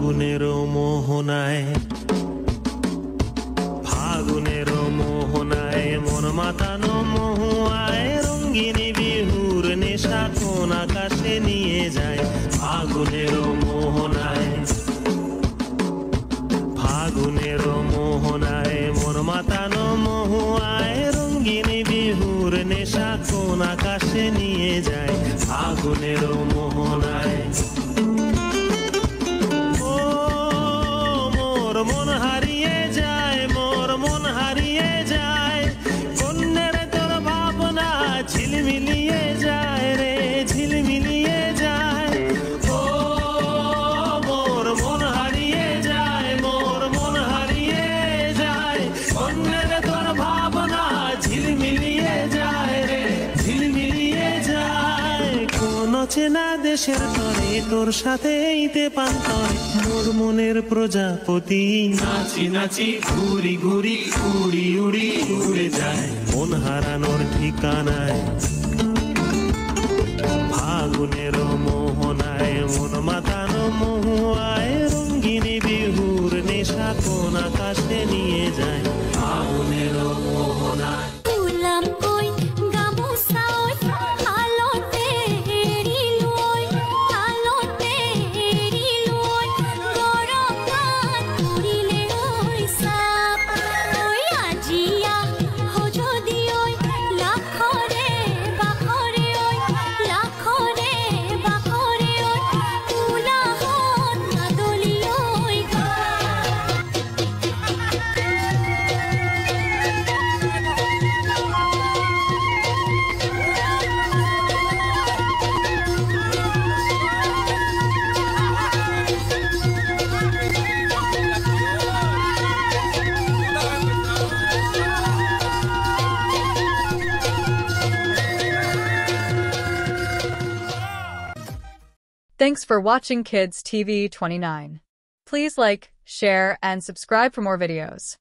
ফাগুনের মোহনায় মন মাতানো মহুয়ায় রঙ্গিনী বিহুর নেশা কোন আকাশে নিয়ে যায় ফাগুনের মোহনায় মন মাতানো মহুয়ায় রঙ্গিনী বিহুর নেশা কোন আকাশে নিয়ে যায় ফাগুনের মোহনায় ও মোর মন হারিয়ে যায় কন্যের তোর ভাবনা ঝিলমিলিয়ে যায় রে ঝিলমিলিয়ে যায় ও মোর মন হারিয়ে যায় কন্যের তোর ভাবনা ঝিলমিলিয়ে যায় রে ঝিলমিলিয়ে যায় কোন চেনা দেশের তরে তোর সাথে এইতে পান্তরে মোর মনের প্রজাপতি নাচি নাচি ঘুরি ঘুরি উড়ি উড়ি উড়ে যায় মন হারানোর ঠিকানায় ফাগুনের মোহনায় মন মাতানো মহুয়ায় রঙ্গিনী বিহুর নেশা কোন আকাশে নিয়ে যায় ফাগুনের মোহনায় Thanks for watching Kids TV 29. Please like, share, and subscribe for more videos.